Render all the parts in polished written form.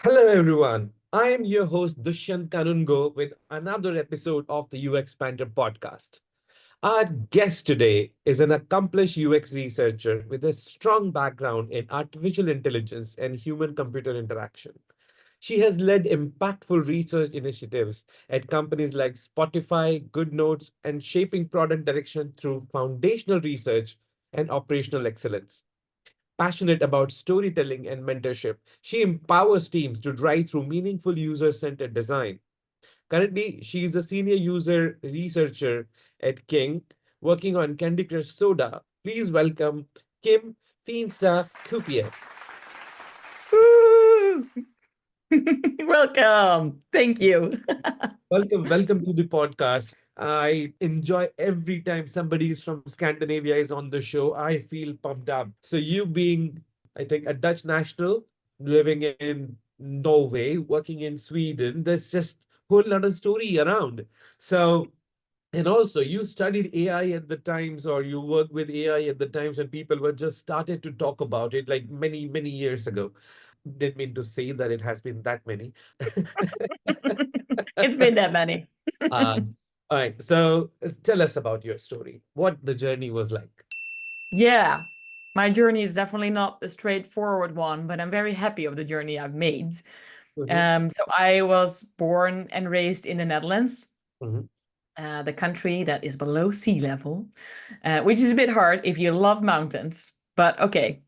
Hello, everyone. I am your host, Dushyant Kanungo, with another episode of the UX Panther podcast. Our guest today is an accomplished UX researcher with a strong background in artificial intelligence and human computer interaction. She has led impactful research initiatives at companies like Spotify, GoodNotes, and shaping product direction through foundational research and operational excellence. Passionate about storytelling and mentorship, she empowers teams to drive through meaningful user centered design. Currently, she is a senior user researcher at King, working on Candy Crush Soda. Please welcome Kim Feenstra Kuiper. Woo! Welcome. Thank you. Welcome to the podcast. I enjoy every time somebody is from Scandinavia is on the show. I feel pumped up. So you being, I think, a Dutch national living in Norway, working in Sweden, there's just whole lot of story around. So, and also you studied AI at the times, or you worked with AI at the times when people were just started to talk about it like many, many years ago. Didn't mean to say that it has been that many. It's been that many. Um, all right. So tell us about your story, what the journey was like. Yeah, my journey is definitely not a straightforward one, but I'm very happy of the journey I've made. Hmm. So I was born and raised in the Netherlands, Hmm. the country that is below sea level, which is a bit hard if you love mountains. But okay,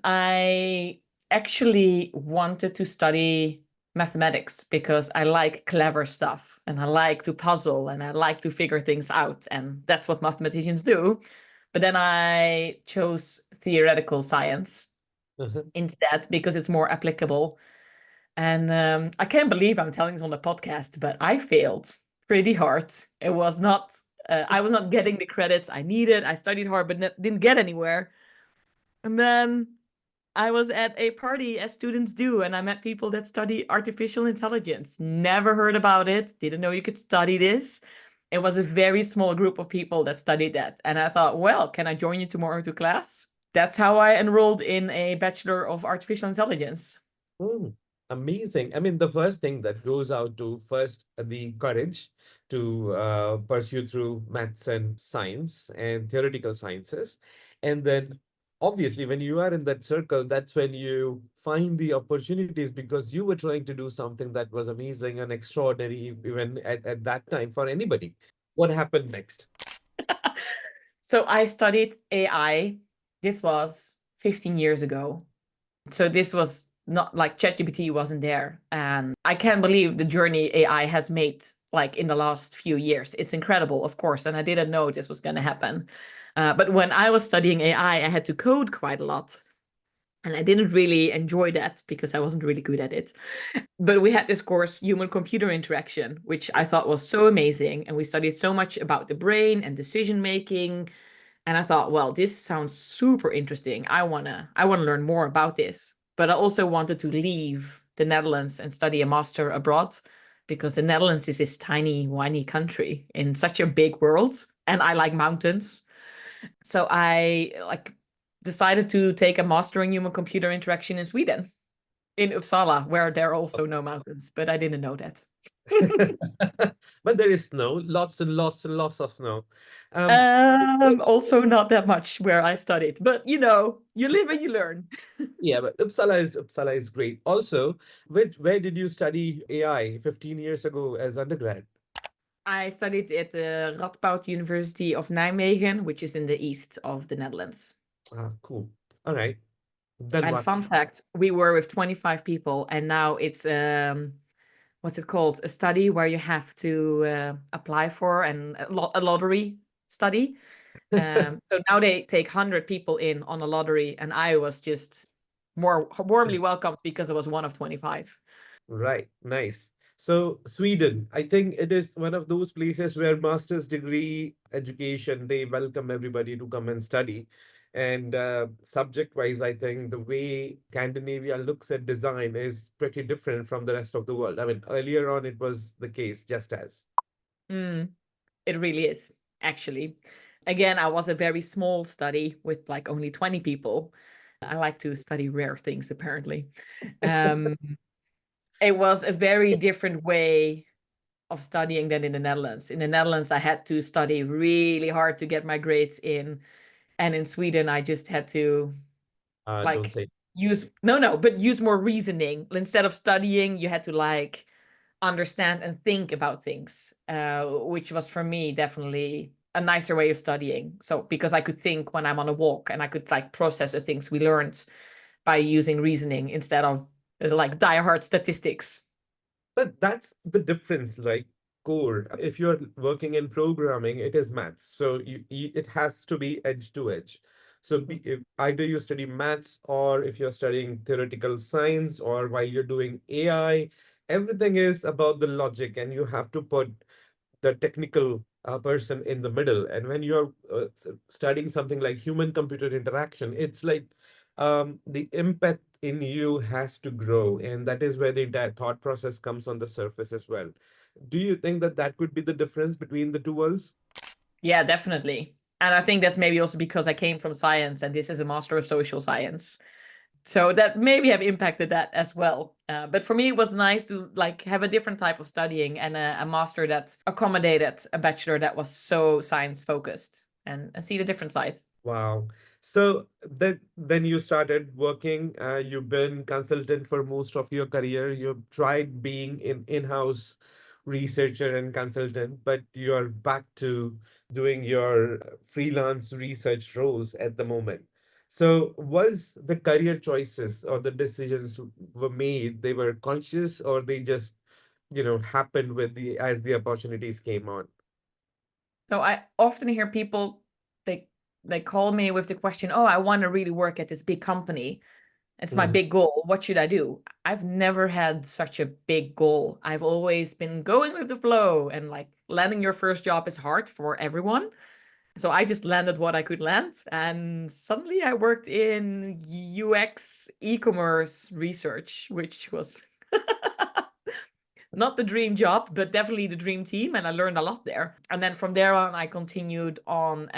I actually wanted to study mathematics because I like clever stuff and I like to puzzle and I like to figure things out. And that's what mathematicians do. But then I chose theoretical science Uh-huh. instead because it's more applicable. And I can't believe I'm telling this on the podcast, but I failed pretty hard. I was not getting the credits I needed. I studied hard, but didn't get anywhere. And then I was at a party as students do, and I met people that study artificial intelligence. Never heard about it, didn't know you could study this. It was a very small group of people that studied that. And I thought, well, can I join you tomorrow to class? That's how I enrolled in a Bachelor of Artificial Intelligence. Mm, amazing. I mean, the first thing that goes out to first the courage to pursue through maths and science and theoretical sciences. And then obviously when you are in that circle, that's when you find the opportunities because you were trying to do something that was amazing and extraordinary even at that time for anybody. What happened next? So I studied AI. This was 15 years ago. So this was not like ChatGPT wasn't there. And I can't believe the journey AI has made like in the last few years. It's incredible, of course. And I didn't know this was going to happen. But when I was studying AI, I had to code quite a lot. And I didn't really enjoy that because I wasn't really good at it. But we had this course, human computer interaction, which I thought was so amazing. And we studied so much about the brain and decision making. And I thought, well, this sounds super interesting. I wanna learn more about this. But I also wanted to leave the Netherlands and study a master abroad because the Netherlands is this tiny, whiny country in such a big world. And I like mountains. So I like decided to take a master in human computer interaction in Sweden, in Uppsala, where there are also no mountains, but I didn't know that. But there is snow, lots and lots and lots of snow. Um, Also not that much where I studied, but you live and you learn. Yeah, but Uppsala is great. Also, where did you study AI 15 years ago as undergrad? I studied at the Radboud University of Nijmegen, which is in the east of the Netherlands. Ah, cool. All right. Then And what? fun fact, we were with 25 people, and now it's what's it called? A study where you have to apply for a lottery study. So now they take 100 people in on a lottery, and I was just more warmly welcomed because I was one of 25. Right. Nice. So Sweden, I think it is one of those places where master's degree education, they welcome everybody to come and study. And subject-wise, I think the way Scandinavia looks at design is pretty different from the rest of the world. I mean, earlier on, it was the case, just as. Mm, it really is, actually. Again, I was a very small study with like only 20 people. I like to study rare things, apparently. Um, It was a very different way of studying than in the Netherlands. In the Netherlands, I had to study really hard to get my grades in. And in Sweden, I just had to Don't like say. use, no, no, but use more reasoning. Instead of studying, you had to like understand and think about things, which was for me definitely a nicer way of studying. So because I could think when I'm on a walk and I could like process the things we learned by using reasoning instead of like die-hard statistics. But that's the difference, like core. If you're working in programming, it is maths. So it has to be edge to edge. So if either you study maths or if you're studying theoretical science or while you're doing AI, everything is about the logic and you have to put the technical person in the middle. And when you're studying something like human computer interaction, it's like the empath in you has to grow. And that is where the entire thought process comes on the surface as well. Do you think that that could be the difference between the two worlds? Yeah, definitely. And I think that's maybe also because I came from science and this is a master of social science. So that maybe have impacted that as well. But for me, it was nice to like have a different type of studying and a master that accommodated a bachelor that was so science focused and see the different side. Wow. So then you started working. You've been consultant for most of your career. You've tried being in-house researcher and consultant, but you're back to doing your freelance research roles at the moment. So was the career choices or the decisions were made, they were conscious or they just, happened with the as the opportunities came on? So I often hear people they they call me with the question, "Oh, I want to really work at this big company. It's my Mhm. big goal. What should I do?" I've never had such a big goal. I've always been going with the flow and like landing your first job is hard for everyone. So I just landed what I could land and suddenly I worked in UX e-commerce research, which was not the dream job, but definitely the dream team. And I learned a lot there. And then from there on, I continued on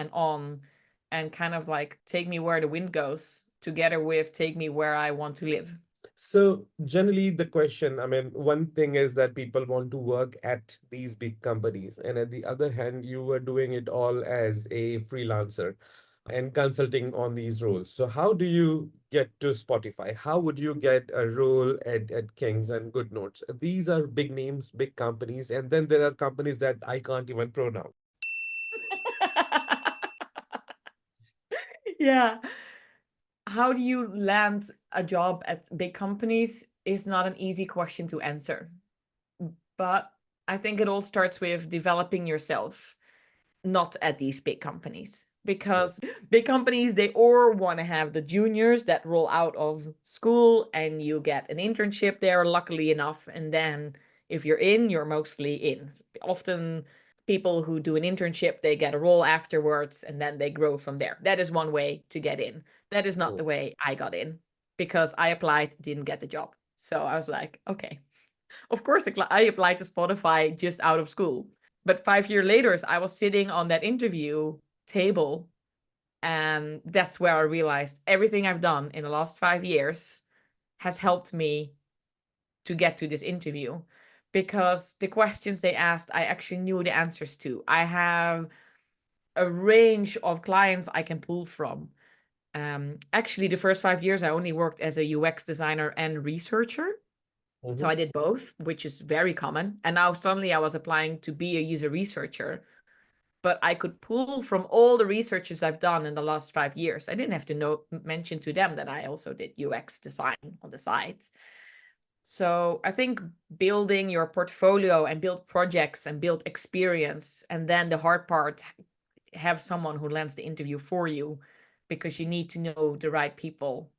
and kind of like take me where the wind goes together with take me where I want to live. So generally the question, I mean, one thing is that people want to work at these big companies, and at the other hand, you were doing it all as a freelancer and consulting on these roles. So how do you get to Spotify? How would you get a role at Kings and GoodNotes? These are big names, big companies, and then there are companies that I can't even pronounce. Yeah. How do you land a job at big companies is not an easy question to answer. But I think it all starts with developing yourself, not at these big companies. Yeah. Because big companies, they all want to have the juniors that roll out of school and you get an internship there, luckily enough. And then if you're in, you're mostly in. Often people who do an internship, they get a role afterwards and then they grow from there. That is one way to get in. That is not Mm. the way I got in because I applied, didn't get the job. So I was like, okay, of course, I applied to Spotify just out of school. But 5 years later, I was sitting on that interview table, and that's where I realized everything I've done in the last 5 years has helped me to get to this interview because the questions they asked, I actually knew the answers to. I have a range of clients I can pull from. Actually, the first 5 years, I only worked as a UX designer and researcher. So Mhm. I did both, which is very common. And now suddenly I was applying to be a user researcher, but I could pull from all the researches I've done in the last 5 years. I didn't have to mention to them that I also did UX design on the side. So I think building your portfolio and build projects and build experience, and then the hard part, have someone who lands the interview for you because you need to know the right people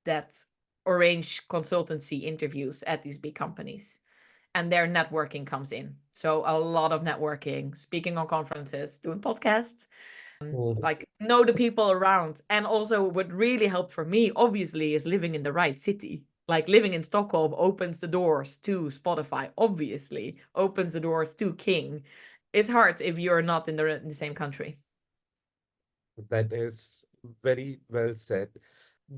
that arrange consultancy interviews at these big companies and their networking comes in. So a lot of networking, speaking on conferences, doing podcasts, Mhm. like know the people around. And also what really helped for me, obviously, is living in the right city. Like living in Stockholm opens the doors to Spotify, obviously, opens the doors to King. It's hard if you're not in the same country. That is very well said.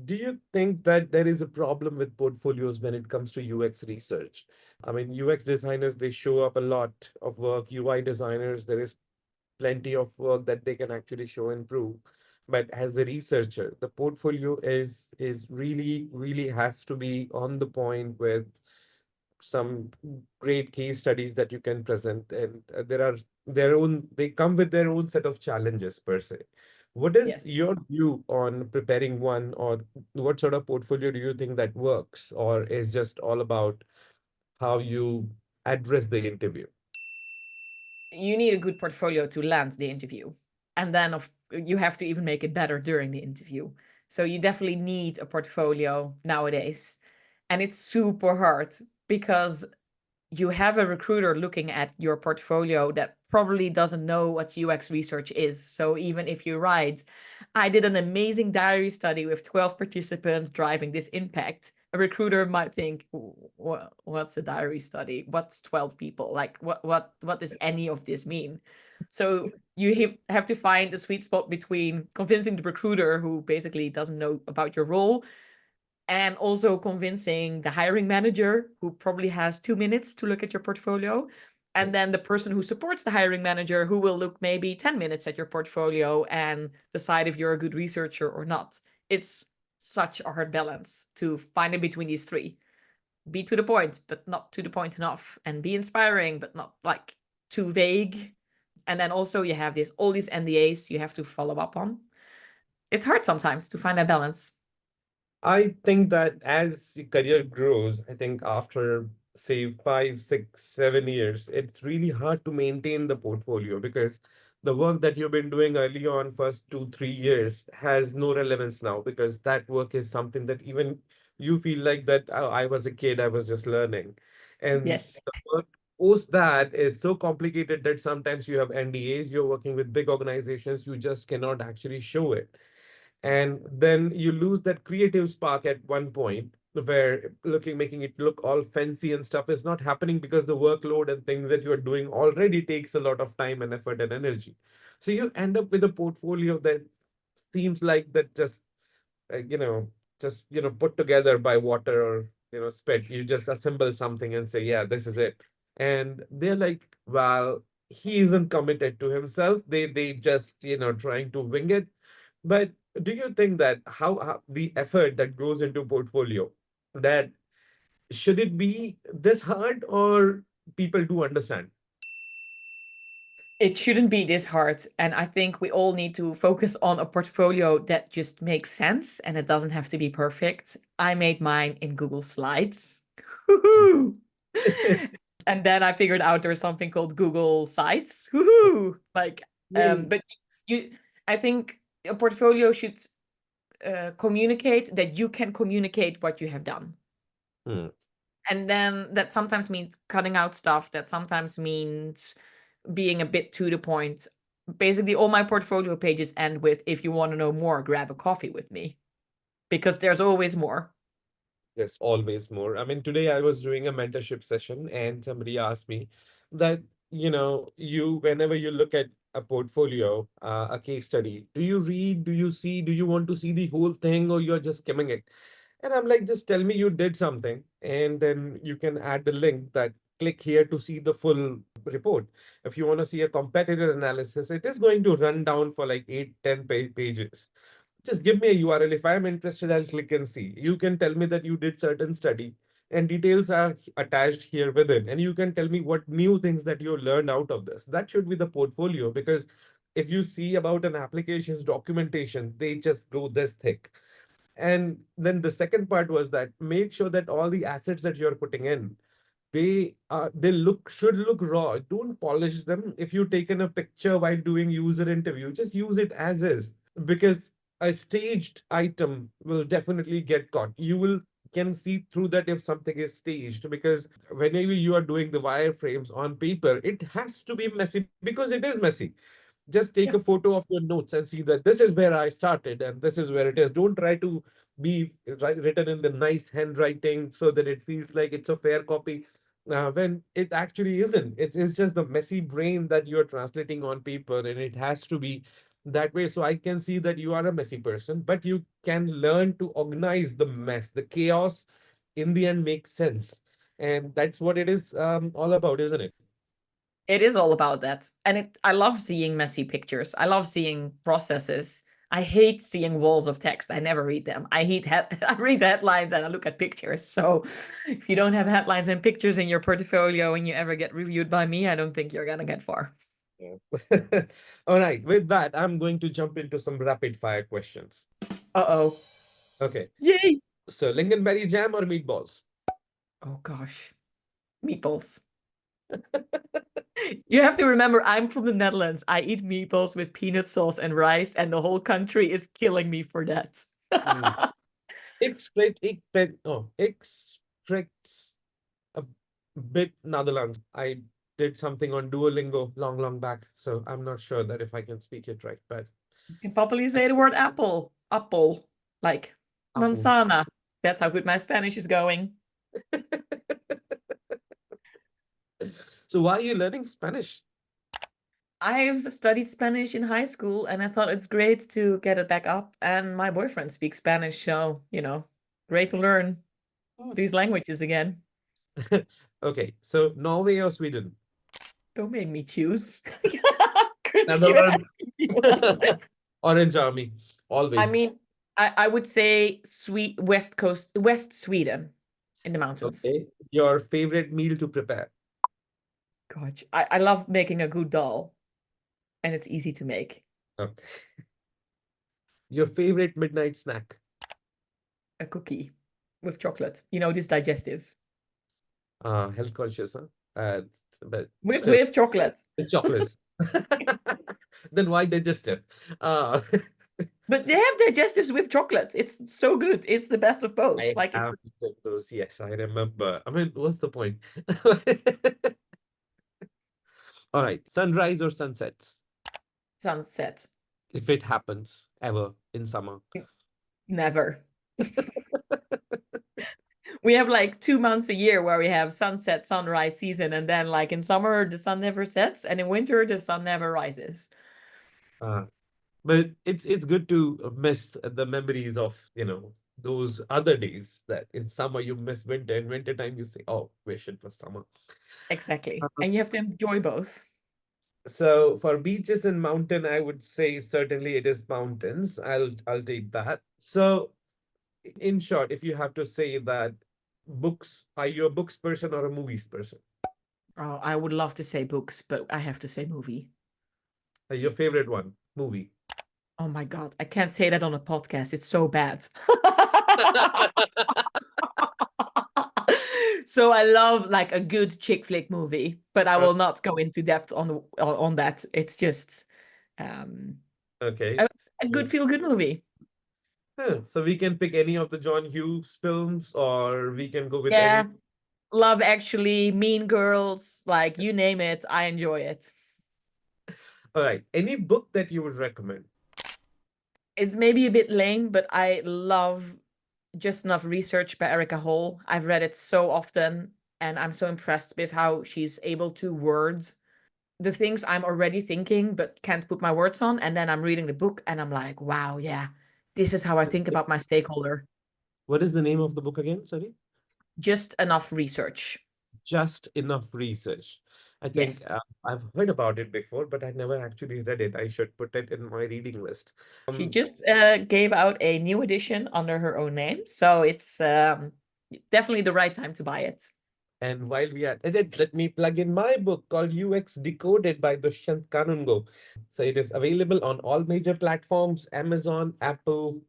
Do you think that there is a problem with portfolios when it comes to UX research? I mean, UX designers, they show up a lot of work. UI designers, there is plenty of work that they can actually show and prove. But as a researcher, the portfolio is really, really has to be on the point with some great case studies that you can present. And there are their own, they come with their own set of challenges per se. What is Yes. your view on preparing one, or what sort of portfolio do you think that works, or is just all about how you address the interview? You need a good portfolio to land the interview. And then you have to even make it better during the interview. So you definitely need a portfolio nowadays. And it's super hard because you have a recruiter looking at your portfolio that probably doesn't know what UX research is. So even if you write, I did an amazing diary study with 12 participants driving this impact, a recruiter might think, what's a diary study? What's 12 people? Like what does any of this mean? So you have to find a sweet spot between convincing the recruiter who basically doesn't know about your role and also convincing the hiring manager who probably has 2 minutes to look at your portfolio, and then the person who supports the hiring manager who will look maybe 10 minutes at your portfolio and decide if you're a good researcher or not. It's such a hard balance to find in between these three. Be to the point but not to the point enough, and be inspiring but not like too vague. And then also you have this all these NDAs you have to follow up on. It's hard sometimes to find that balance. I think that as your career grows, I think after say 5, 6, 7 years, it's really hard to maintain the portfolio because the work that you've been doing early on, first 2, 3 years, has no relevance now because that work is something that even you feel like that I was a kid, I was just learning. And Yes. the work post that is so complicated that sometimes you have NDAs, you're working with big organizations, you just cannot actually show it. And then you lose that creative spark at one point where looking making it look all fancy and stuff is not happening because the workload and things that you're doing already takes a lot of time and effort and energy. So you end up with a portfolio that seems like that just uh, you know put together by water or spit. You just assemble something and say, yeah, this is it. And they're like, well, he isn't committed to himself. They just trying to wing it. But do you think that how the effort that goes into portfolio, that should it be this hard, or people do understand? It shouldn't be this hard. And I think we all need to focus on a portfolio that just makes sense and it doesn't have to be perfect. I made mine in Google Slides. Woohoo! And then I figured out there's something called Google Sites. Woohoo! Like, Yay. but you, I think a portfolio should communicate that you can communicate what you have done. Hmm. And then that sometimes means cutting out stuff, that sometimes means being a bit to the point. Basically, all my portfolio pages end with, if you want to know more, grab a coffee with me, because there's always more. There's always more. I mean, today I was doing a mentorship session and somebody asked me that, whenever you look at a portfolio, a case study, do you read, do you want to see the whole thing, or you're just skimming it? And I'm like, just tell me you did something, and then you can add the link that click here to see the full report. If you want to see a competitor analysis, it is going to run down for like 8, 10 pages. Just give me a URL. If I'm interested, I'll click and see. You can tell me that you did certain study and details are attached here within. And you can tell me what new things that you learned out of this. That should be the portfolio, because if you see about an application's documentation, they just go this thick. And then the second part was that make sure that all the assets that you're putting in, they should look raw. Don't polish them. If you've taken a picture while doing user interview, just use it as is, because a staged item will definitely get caught. You will can see through that if something is staged, because whenever you are doing the wireframes on paper, it has to be messy because it is messy. Just take a Yes. photo of your notes and see that this is where I started and this is where it is. Don't try to be written in the nice handwriting so that it feels like it's a fair copy, when it actually isn't. It's just the messy brain that you're translating on paper, and it has to be that way. So I can see that you are a messy person, but you can learn to organize the mess, the chaos in the end makes sense. And that's what it is all about, isn't it? It is all about that. And I love seeing messy pictures. I love seeing processes. I hate seeing walls of text. I never read them. I read the headlines and I look at pictures. So if you don't have headlines and pictures in your portfolio and you ever get reviewed by me, I don't think you're gonna get far. Yeah. All right. With that, I'm going to jump into some rapid fire questions. Uh-oh. Okay. Yay. So, lingonberry jam or meatballs? Oh gosh. Meatballs. You have to remember, I'm from the Netherlands. I eat meatballs with peanut sauce and rice, and the whole country is killing me for that. Hmm. Ik spreek a bit Netherlands. I did something on Duolingo long back, so I'm not sure that if I can speak it right, but You can probably say the word apple. Apple. Like apple. manzana. That's how good my Spanish is going. So why are you learning Spanish? I've studied Spanish in high school and I thought it's great to get it back up. And my boyfriend speaks Spanish, so, great to learn these languages again. Okay, so Norway or Sweden? Don't make me choose. Couldn't you Netherlands. ask if you want? Orange Army, I always. mean, I would say West Coast, West Sweden in the mountains. Okay. Your favorite meal to prepare? Gosh, I love making a good dal and it's easy to make. Oh. Your favorite midnight snack? A cookie with chocolate. These digestives. Health conscious, huh? But With still, with chocolate. it's chocolates. Then why digestive? Uh, But they have digestives with chocolate. It's so good. It's the best of both. I Like it's have eaten those. Yes, I remember. I mean, what's the point? All right, sunrise or sunsets, sunset. if it happens ever in summer. Never. We have like 2 months a year where we have sunset, sunrise season, and then like in summer the sun never sets, and in winter the sun never rises. Uh, but it's good to miss the memories of, those other days that in summer you miss winter, and winter time you say, oh, wish it was summer. Exactly. Uh, And you have to enjoy both. So for beaches and mountain, I would say certainly it is mountains. I'll take that. So in short, if you have to say that books, are you a books person or a movies person? Oh, I would love to say books, but I have to say movie. Your favorite one, movie. Oh my God, I can't say that on a podcast. It's so bad. So I love like a good chick flick movie, but I Uh, will not go into depth on that. It's just um Okay. a, a good feel good movie. So we can pick any of the John Hughes films, or we can go with any. Yeah, Love Actually, Mean Girls, like you name it, I enjoy it. All right. Any book that you would recommend? It's maybe a bit lame, but I love Just Enough Research by Erica Hall. I've read it so often, and I'm so impressed with how she's able to word the things I'm already thinking but can't put my words on. And then I'm reading the book and I'm like, wow, yeah, this is how I think about my stakeholder. What is the name of the book again? Sorry. Just Enough Research. Just Enough Research. I think Yes. I've heard about it before, but I never actually read it. I should put it in my reading list. She just gave out a new edition under her own name. So it's definitely the right time to buy it. And while we are at it, let me plug in my book called UX Decoded by Dushyant Kanungo. So it is available on all major platforms, Amazon, Apple,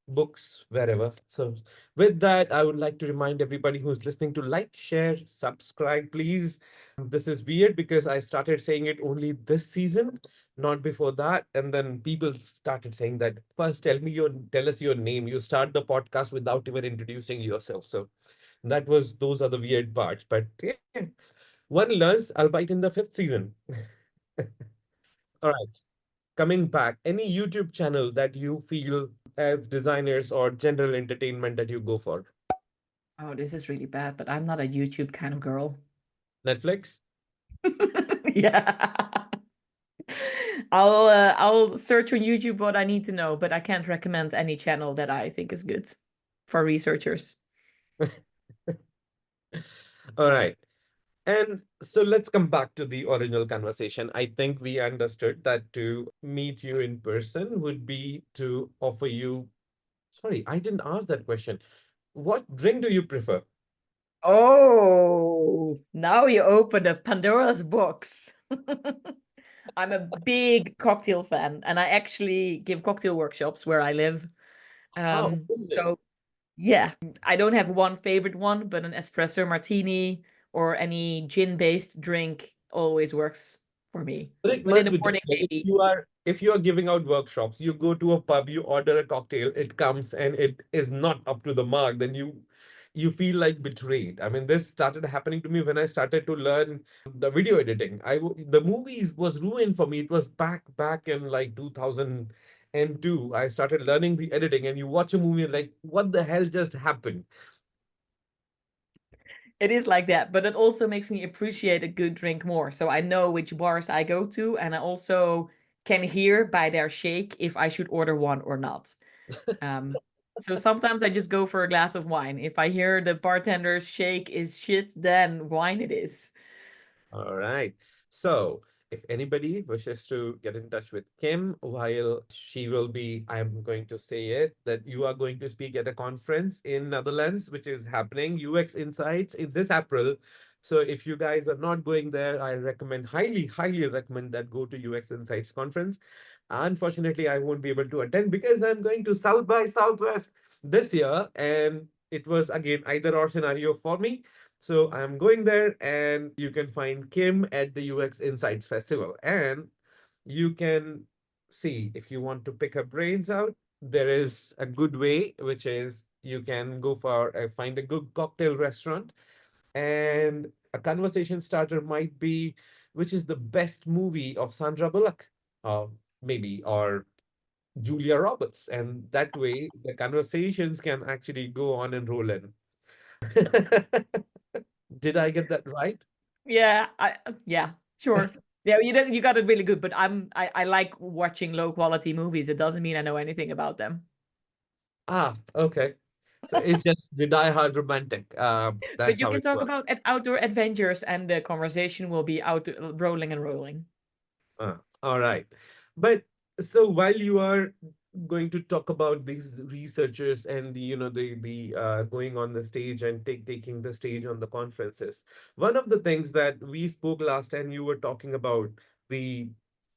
books, wherever. So with that, I would like to remind everybody who's listening to like, share, subscribe, please. This is weird because I started saying it only this season, not before that. And then people started saying that first tell us your name. You start the podcast without even introducing yourself. So those are the weird parts. But yeah, one learns, albeit in the fifth season. All right. Coming back, any YouTube channel that you feel as designers or general entertainment that you go for? Oh, this is really bad, but I'm not a YouTube kind of girl. Netflix? Yeah. I'll search on YouTube what I need to know, but I can't recommend any channel that I think is good for researchers. All right. And so let's come back to the original conversation. I think we understood that to meet you in person would be to offer you. Sorry, I didn't ask that question. What drink do you prefer? Oh, now you open a Pandora's box. I'm a big cocktail fan, and I actually give cocktail workshops where I live. Oh, amazing. So yeah, I don't have one favorite one, but an espresso martini or any gin-based drink always works for me. But it But in must the be morning, difficult. maybe. If you are giving out workshops, you go to a pub, you order a cocktail, it comes and it is not up to the mark, then you feel like betrayed. I mean, this started happening to me when I started to learn the video editing. The movies was ruined for me. It was back in like 2002. I started learning the editing, and you watch a movie and like, what the hell just happened? It is like that, but it also makes me appreciate a good drink more. So I know which bars I go to, and I also can hear by their shake if I should order one or not. Um, so sometimes I just go for a glass of wine. If I hear the bartender's shake is shit, then wine it is. All right. So, if anybody wishes to get in touch with Kim, while she will be, I'm going to say it, that you are going to speak at a conference in Netherlands, which is happening, UX Insights, in this April. So, if you guys are not going there, I recommend, highly recommend that go to UX Insights conference. Unfortunately, I won't be able to attend because I'm going to South by Southwest this year, and it was again either or scenario for me. So I'm going there, and you can find Kim at the UX Insights Festival. And you can see if you want to pick her brains out, there is a good way, which is you can go for find a good cocktail restaurant, and a conversation starter might be which is the best movie of Sandra Bullock, uh, maybe, or Julia Roberts. And that way the conversations can actually go on and roll in. Did I get that right? Yeah, yeah, sure. Yeah, you got it really good, but I like watching low quality movies. It doesn't mean I know anything about them. Ah, okay. So it's just the die-hard romantic. But That's you how can it talk works. about outdoor adventures, and the conversation will be out rolling and rolling. All right. But so while you are going to talk about these researchers and the going on the stage and taking the stage on the conferences, one of the things that we spoke last time, you were talking about the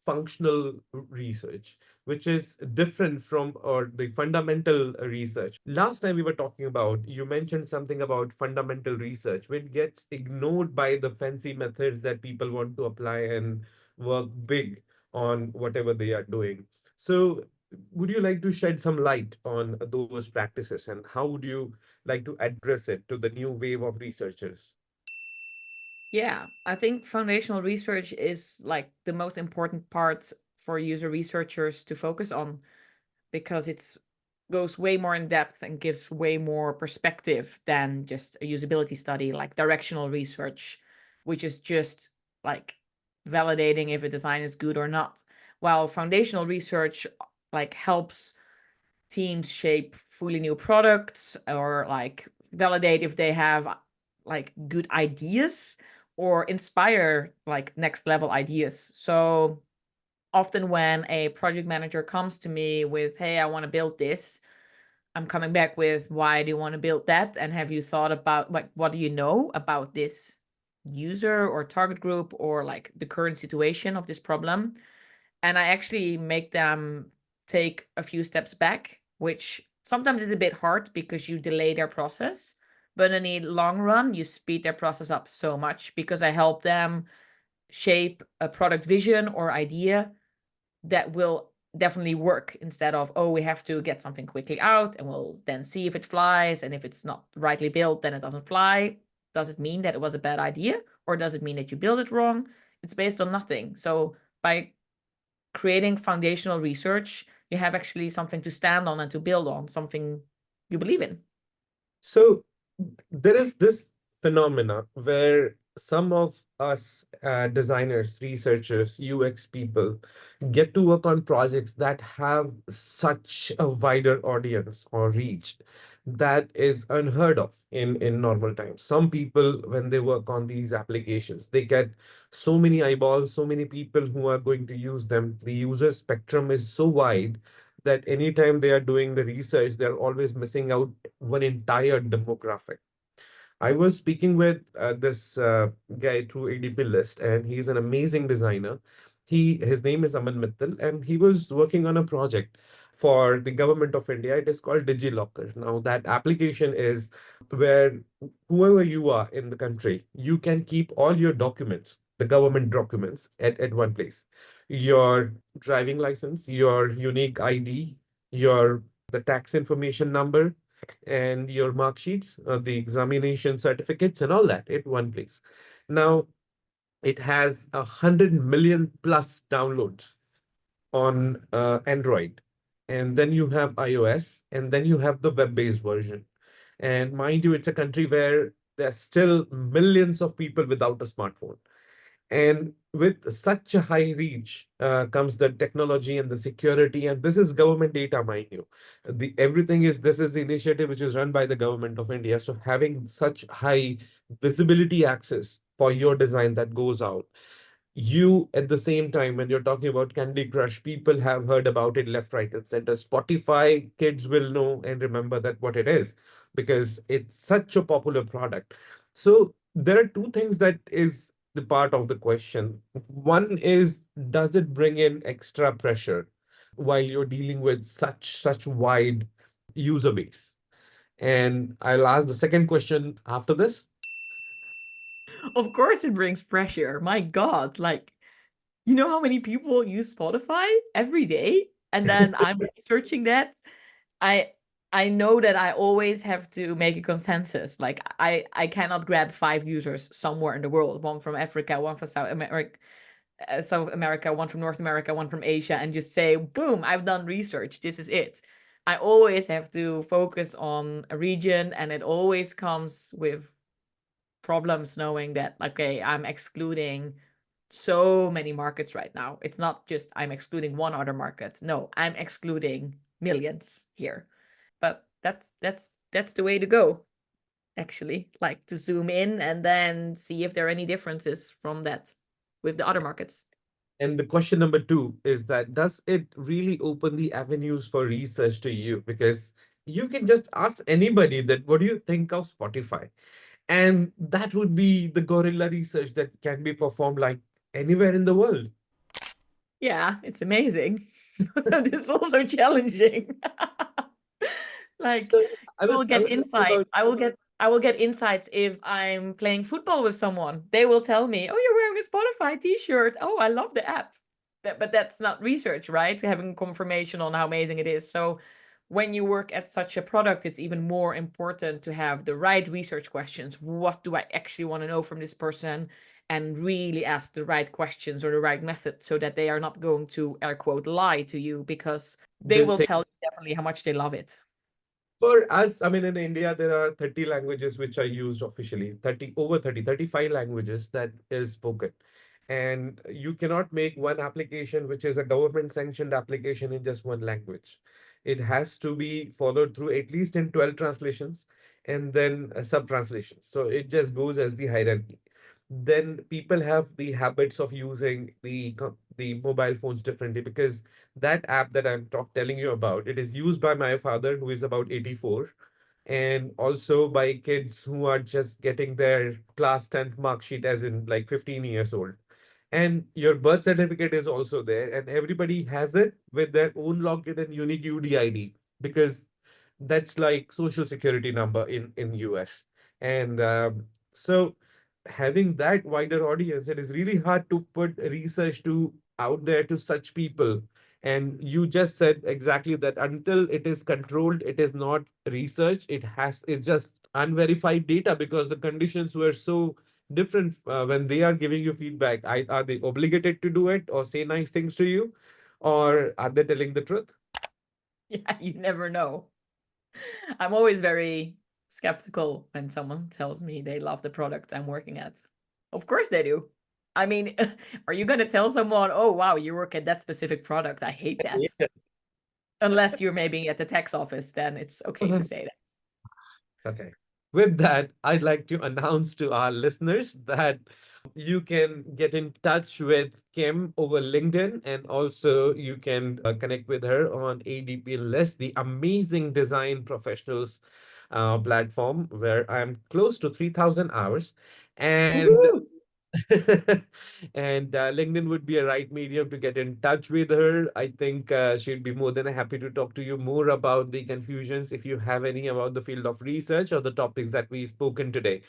functional research, which is different from or the fundamental research. Last time we were talking about, you mentioned something about fundamental research, which gets ignored by the fancy methods that people want to apply and work big on whatever they are doing. So, would you like to shed some light on those practices and how would you like to address it to the new wave of researchers? Yeah, I think foundational research is like the most important part for user researchers to focus on, because it's goes way more in depth and gives way more perspective than just a usability study like directional research, which is just like validating if a design is good or not. While foundational research like helps teams shape fully new products, or like validate if they have like good ideas, or inspire like next level ideas. So often when a project manager comes to me with, hey, I want to build this, I'm coming back with, why do you want to build that, and have you thought about like what do you know about this user or target group, or like the current situation of this problem. And I actually make them take a few steps back, which sometimes is a bit hard because you delay their process, but in the long run you speed their process up so much, because I help them shape a product vision or idea that will definitely work, instead of, oh, we have to get something quickly out and we'll then see if it flies, and if it's not rightly built then it doesn't fly. Does it mean that it was a bad idea, or does it mean that you build it wrong? It's based on nothing. So by creating foundational research, you have actually something to stand on and to build on, something you believe in. So there is this phenomena where some of us designers, researchers, UX people get to work on projects that have such a wider audience or reach that is unheard of in normal times. Some people, when they work on these applications, they get so many eyeballs, so many people who are going to use them. The user spectrum is so wide that anytime they are doing the research, they're always missing out one entire demographic. I was speaking with this guy through ADP List, and he's an amazing designer. His name is Aman Mittal, and he was working on a project for the government of India. It is called DigiLocker. Now, that application is where whoever you are in the country, you can keep all your documents, the government documents, at one place. Your driving license, your unique ID, your the tax information number, and your mark sheets, the examination certificates, and all that at one place. Now, it has 100 million plus downloads on Android. And then you have iOS, and then you have the web-based version. And mind you, it's a country where there's still millions of people without a smartphone. And with such a high reach comes the technology and the security, and this is government data, mind you. The everything is this is the initiative which is run by the government of India. So having such high visibility access for your design that goes out, you at the same time when you're talking about Candy Crush, people have heard about it left, right, and center. Spotify, kids will know and remember that what it is because it's such a popular product. So there are two things that is the part of the question. One is, does it bring in extra pressure while you're dealing with such wide user base? And I'll ask the second question after this. Of course, it brings pressure. My God, like, you know how many people use Spotify every day? And then I'm researching that. I I know that I always have to make a consensus. Like I cannot grab five users somewhere in the world, one from Africa, one from South America, one from North America, one from Asia, and just say, boom, I've done research. This is it. I always have to focus on a region, and it always comes with problems knowing that, okay, I'm excluding so many markets right now. It's not just I'm excluding one other market. No, I'm excluding millions here. But that's the way to go, actually. Like to zoom in and then see if there are any differences from that with the other markets. And the question number two is that does it really open the avenues for research to you? Because you can just ask anybody that, what do you think of Spotify? And that would be the guerrilla research that can be performed like anywhere in the world. Yeah, it's amazing. But it's also challenging. Like So I I will was I get was talking insight. about I will get insights if I'm playing football with someone. They will tell me, "Oh, you're wearing a Spotify t-shirt. Oh, I love the app." But that's not research, right? Having confirmation on how amazing it is. So when you work at such a product, it's even more important to have the right research questions. What do I actually want to know from this person? And really ask the right questions or the right method so that they are not going to air quote lie to you, because they the will thing. tell you definitely how much they love it. For us, I mean, in India, there are 30 languages which are used officially, 30, over 30, 35 languages that is spoken. And you cannot make one application, which is a government sanctioned application, in just one language. It has to be followed through at least in 12 translations and then sub translations. So it just goes as the hierarchy. Then people have the habits of using the mobile phones differently because that app that telling you about, it is used by my father who is about 84, and also by kids who are just getting their class 10th mark sheet as in like 15 years old. And your birth certificate is also there, and everybody has it with their own login and unique UDID because that's like social security number in US. And so having that wider audience, it is really hard to put research to out there to such people. And you just said exactly that until it is controlled, it is not research. It's just unverified data because the conditions were so different when they are giving you feedback. Are they obligated to do it or say nice things to you, or are they telling the truth? Yeah, you never know. I'm always very skeptical when someone tells me they love the product I'm working at. Of course they do. I mean, are you going to tell someone, oh, wow, you work at that specific product? I hate that. Yeah. Unless you're maybe at the tax office, then it's okay to say that. Okay. With that, I'd like to announce to our listeners that you can get in touch with Kim over LinkedIn, and also you can connect with her on ADP List, the amazing design professionals platform where I'm close to 3,000 hours. And Woohoo! and LinkedIn would be a right medium to get in touch with her. I think she'd be more than happy to talk to you more about the confusions if you have any about the field of research or the topics that we've spoken today.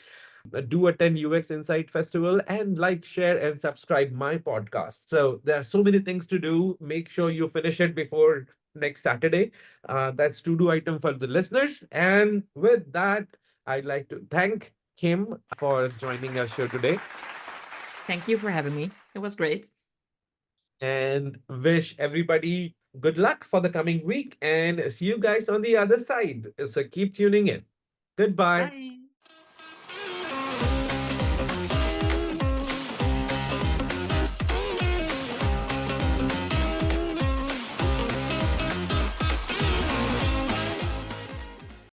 Do attend UX Insight Festival and like, share, and subscribe my podcast. So there are so many things to do. Make sure you finish it before next Saturday. That's to-do item for the listeners. And with that, I'd like to thank Kim for joining our show today Thank you for having me. It was great. and wish everybody good luck for the coming week and see you guys on the other side. So keep tuning in. Goodbye. Bye.